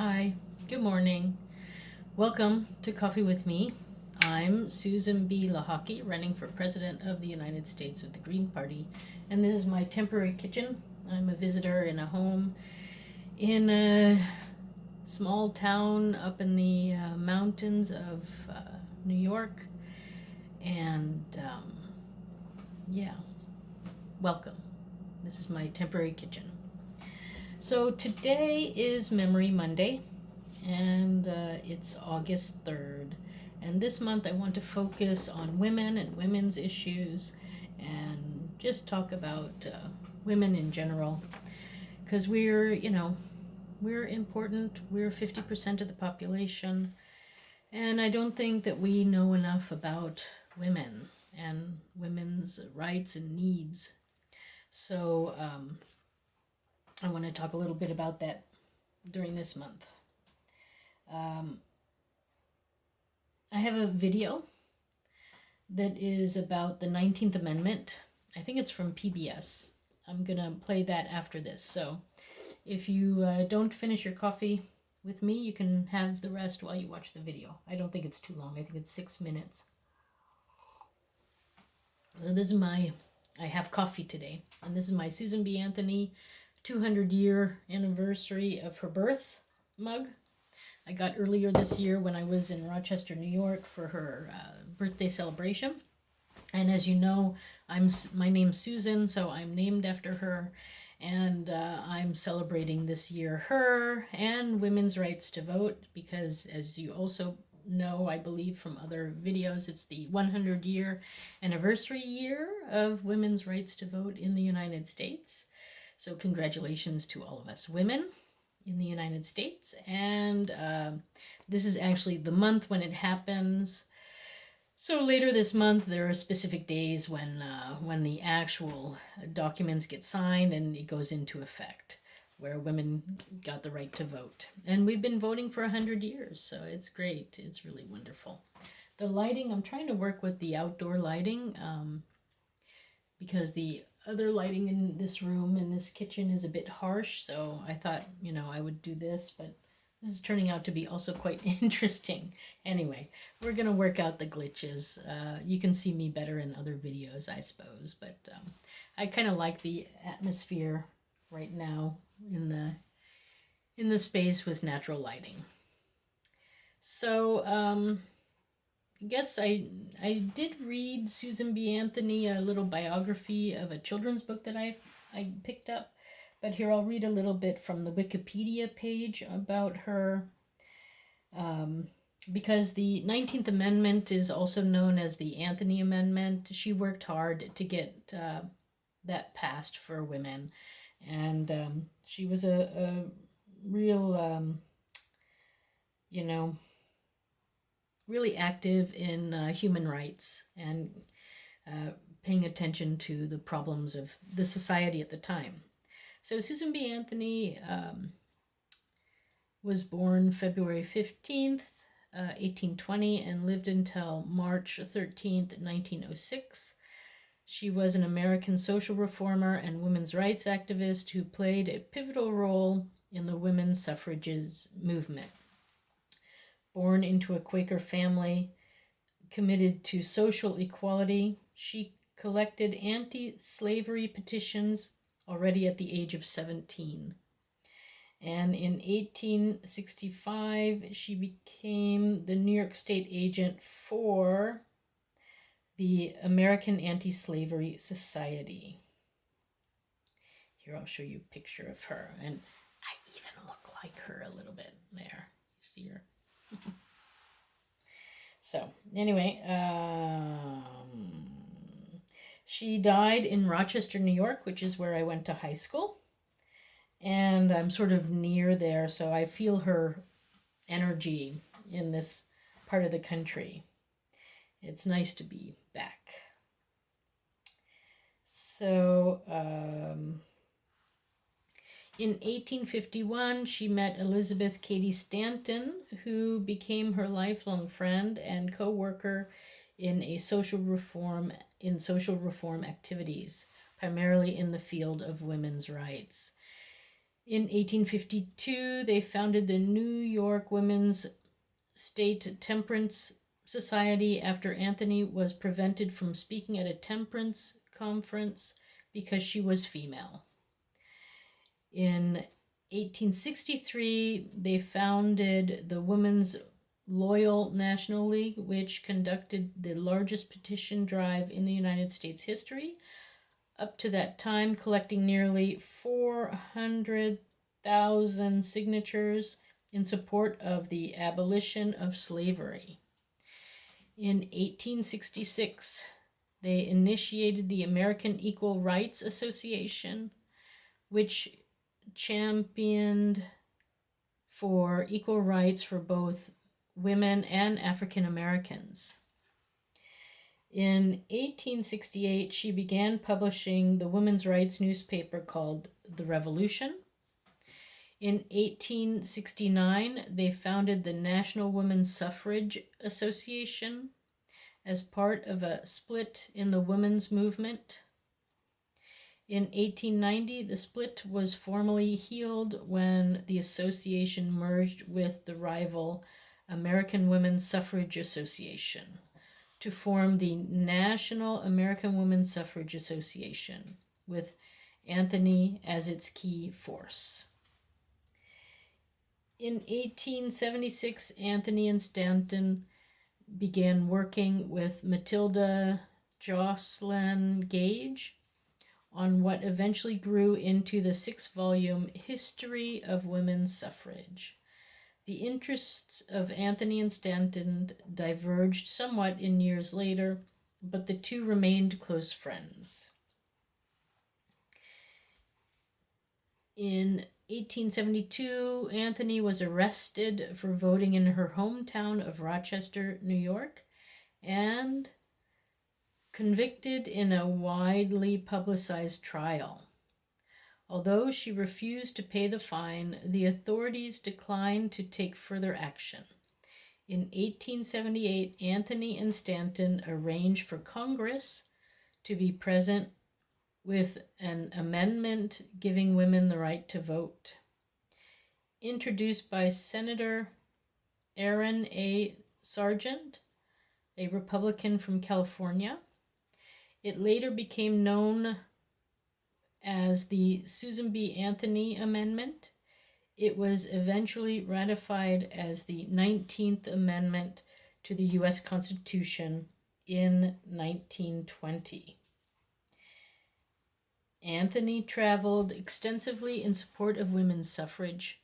Hi, good morning. Welcome to Coffee with Me. I'm Susan B Lochocki, running for President of the United States with the Green Party, and this is my temporary kitchen. I'm a visitor in a home in a small town up in the mountains of New York, and yeah, welcome. This is my temporary kitchen. So today is Memory Monday, and it's August 3rd. And this month I want to focus on women and women's issues and just talk about women in general. Because we're important. We're 50% of the population. And I don't think that we know enough about women and women's rights and needs. So I want to talk a little bit about that during this month. I have a video that is about the 19th Amendment. I think it's from PBS. I'm going to play that after this. So if you don't finish your coffee with me, you can have the rest while you watch the video. I don't think it's too long. I think it's 6 minutes. So this is I have coffee today. And this is my Susan B. Anthony 200-year anniversary of her birth mug. I got earlier this year when I was in Rochester, New York for her birthday celebration. And as you know, my name's Susan, so I'm named after her. And I'm celebrating this year her and women's rights to vote because, as you also know, I believe from other videos, it's the 100-year anniversary year of women's rights to vote in the United States. So congratulations to all of us women in the United States. And this is actually the month when it happens. So later this month, there are specific days when the actual documents get signed and it goes into effect, where women got the right to vote. And we've been voting for 100 years, so it's great. It's really wonderful. The lighting, I'm trying to work with the outdoor lighting because the other lighting in this room, in this kitchen, is a bit harsh, so I thought, I would do this, but this is turning out to be also quite interesting. Anyway, we're going to work out the glitches. You can see me better in other videos, I suppose, but I kind of like the atmosphere right now in the space with natural lighting. So, I guess I did read Susan B. Anthony, a little biography of a children's book that I picked up. But here I'll read a little bit from the Wikipedia page about her. Because the 19th Amendment is also known as the Anthony Amendment. She worked hard to get that passed for women. And she was a real, really active in human rights and paying attention to the problems of the society at the time. So Susan B. Anthony was born February 15th, 1820, and lived until March 13th, 1906. She was an American social reformer and women's rights activist who played a pivotal role in the women's suffrages movement. Born into a Quaker family committed to social equality, she collected anti-slavery petitions already at the age of 17. And in 1865, she became the New York State agent for the American Anti-Slavery Society. Here I'll show you a picture of her. And I even look like her a little bit there. You see her? So, anyway, she died in Rochester, New York, which is where I went to high school. And I'm sort of near there, so I feel her energy in this part of the country. It's nice to be back. So, in 1851, she met Elizabeth Cady Stanton, who became her lifelong friend and co-worker in social reform activities, primarily in the field of women's rights. In 1852, they founded the New York Women's State Temperance Society after Anthony was prevented from speaking at a temperance conference because she was female. In 1863, they founded the Women's Loyal National League, which conducted the largest petition drive in the United States history, up to that time collecting nearly 400,000 signatures in support of the abolition of slavery. In 1866, they initiated the American Equal Rights Association, which championed for equal rights for both women and African Americans. In 1868, she began publishing the women's rights newspaper called The Revolution. In 1869, they founded the National Women's Suffrage Association as part of a split in the women's movement. In 1890, the split was formally healed when the association merged with the rival American Women's Suffrage Association to form the National American Women's Suffrage Association, with Anthony as its key force. In 1876, Anthony and Stanton began working with Matilda Jocelyn Gage on what eventually grew into the 6-volume History of Women's Suffrage. The interests of Anthony and Stanton diverged somewhat in years later, but the two remained close friends. In 1872, Anthony was arrested for voting in her hometown of Rochester, New York, and convicted in a widely publicized trial. Although she refused to pay the fine, the authorities declined to take further action. In 1878, Anthony and Stanton arranged for Congress to be present with an amendment giving women the right to vote. Introduced by Senator Aaron A. Sargent, a Republican from California, it later became known as the Susan B. Anthony Amendment. It was eventually ratified as the 19th Amendment to the U.S. Constitution in 1920. Anthony traveled extensively in support of women's suffrage,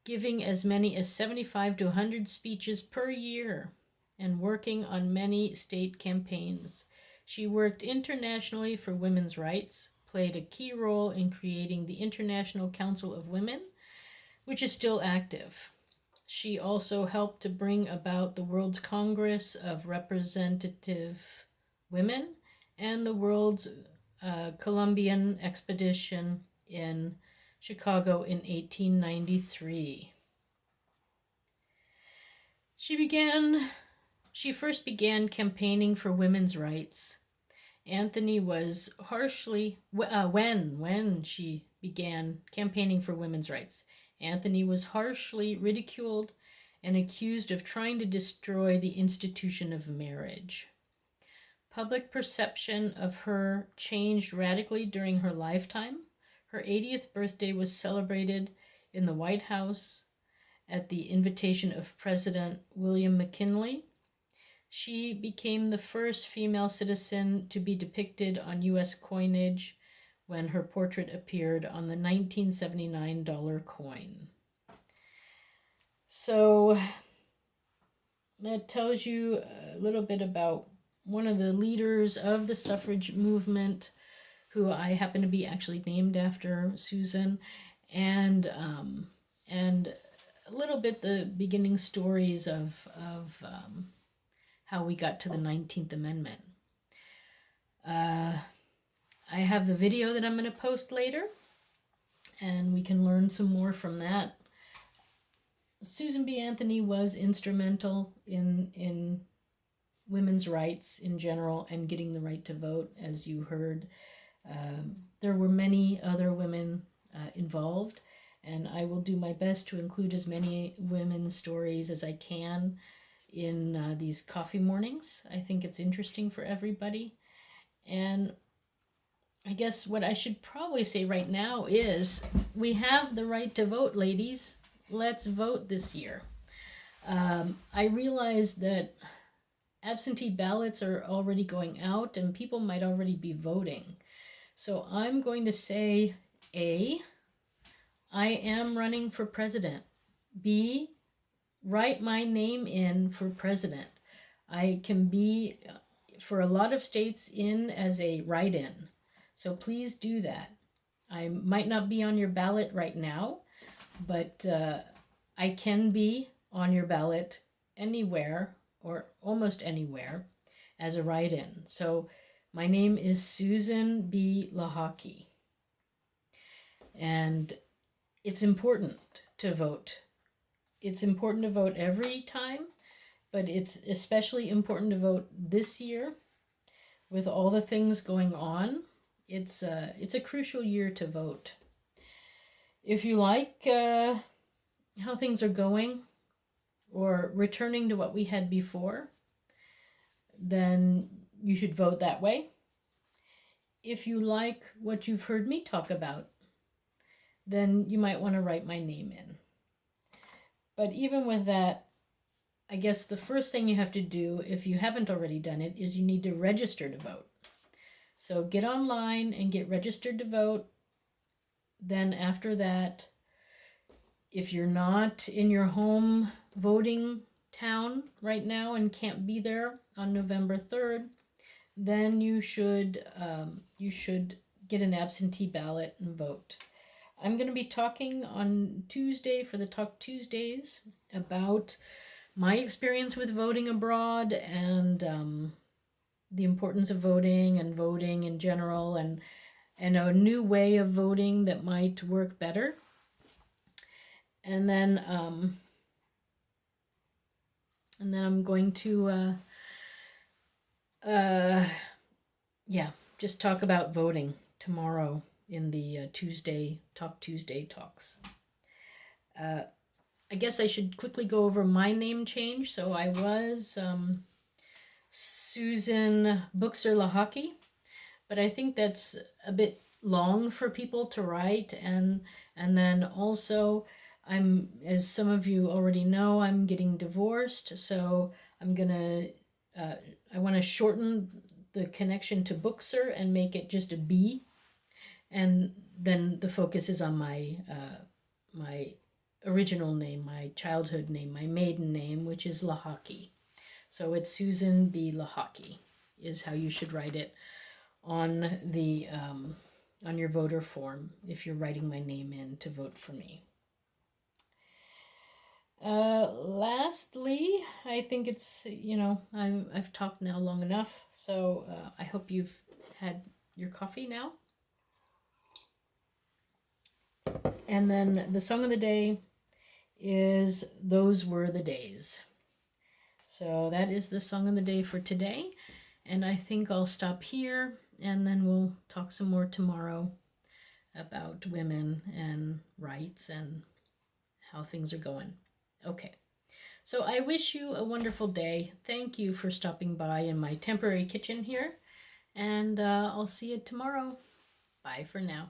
giving as many as 75 to 100 speeches per year and working on many state campaigns. She worked internationally for women's rights, played a key role in creating the International Council of Women, which is still active. She also helped to bring about the World's Congress of Representative Women and the World's Columbian Expedition in Chicago in 1893. She first began campaigning for women's rights. Anthony was when she began campaigning for women's rights, Anthony was harshly ridiculed and accused of trying to destroy the institution of marriage. Public perception of her changed radically during her lifetime. Her 80th birthday was celebrated in the White House at the invitation of President William McKinley. She became the first female citizen to be depicted on U.S. coinage when her portrait appeared on the 1979 dollar coin. So that tells you a little bit about one of the leaders of the suffrage movement, who I happen to be actually named after, Susan, and a little bit the beginning stories of how we got to the 19th Amendment. I have the video that I'm going to post later, and we can learn some more from that. Susan B. Anthony was instrumental in women's rights in general and getting the right to vote, as you heard. There were many other women involved, and I will do my best to include as many women's stories as I can in these coffee mornings. I think it's interesting for everybody. And I guess what I should probably say right now is we have the right to vote, ladies. Let's vote this year. I realize that absentee ballots are already going out and people might already be voting. So I'm going to say A, I am running for president. B, write my name in for president. I can be, for a lot of states, in as a write-in. So please do that. I might not be on your ballot right now, but I can be on your ballot anywhere or almost anywhere as a write-in. So my name is Susan B Lochocki. And it's important to vote. It's important to vote every time, but it's especially important to vote this year with all the things going on. It's a crucial year to vote. If you like how things are going or returning to what we had before, then you should vote that way. If you like what you've heard me talk about, then you might want to write my name in. But even with that, I guess the first thing you have to do, if you haven't already done it, is you need to register to vote. So get online and get registered to vote. Then after that, if you're not in your home voting town right now and can't be there on November 3rd, then you should get an absentee ballot and vote. I'm going to be talking on Tuesday for the Talk Tuesdays about my experience with voting abroad and the importance of voting and voting in general, and a new way of voting that might work better. And then I'm going to just talk about voting tomorrow in the Talk Tuesday talks. I guess I should quickly go over my name change. So I was Susan Buchser-Lochocki, but I think that's a bit long for people to write, and then also I'm, as some of you already know, I'm getting divorced, so I'm gonna I want to shorten the connection to Buchser and make it just a B, and then the focus is on my my original name, my childhood name, my maiden name, which is Lochocki. So it's Susan B Lochocki is how you should write it on the on your voter form if you're writing my name in to vote for me. Lastly, I think it's, I've talked now long enough, so I hope you've had your coffee now. And then the song of the day is Those Were the Days. So that is the song of the day for today, and I think I'll stop here, and then we'll talk some more tomorrow about women and rights and how things are going. Okay, so I wish you a wonderful day. Thank you for stopping by in my temporary kitchen here, and I'll see you tomorrow. Bye for now.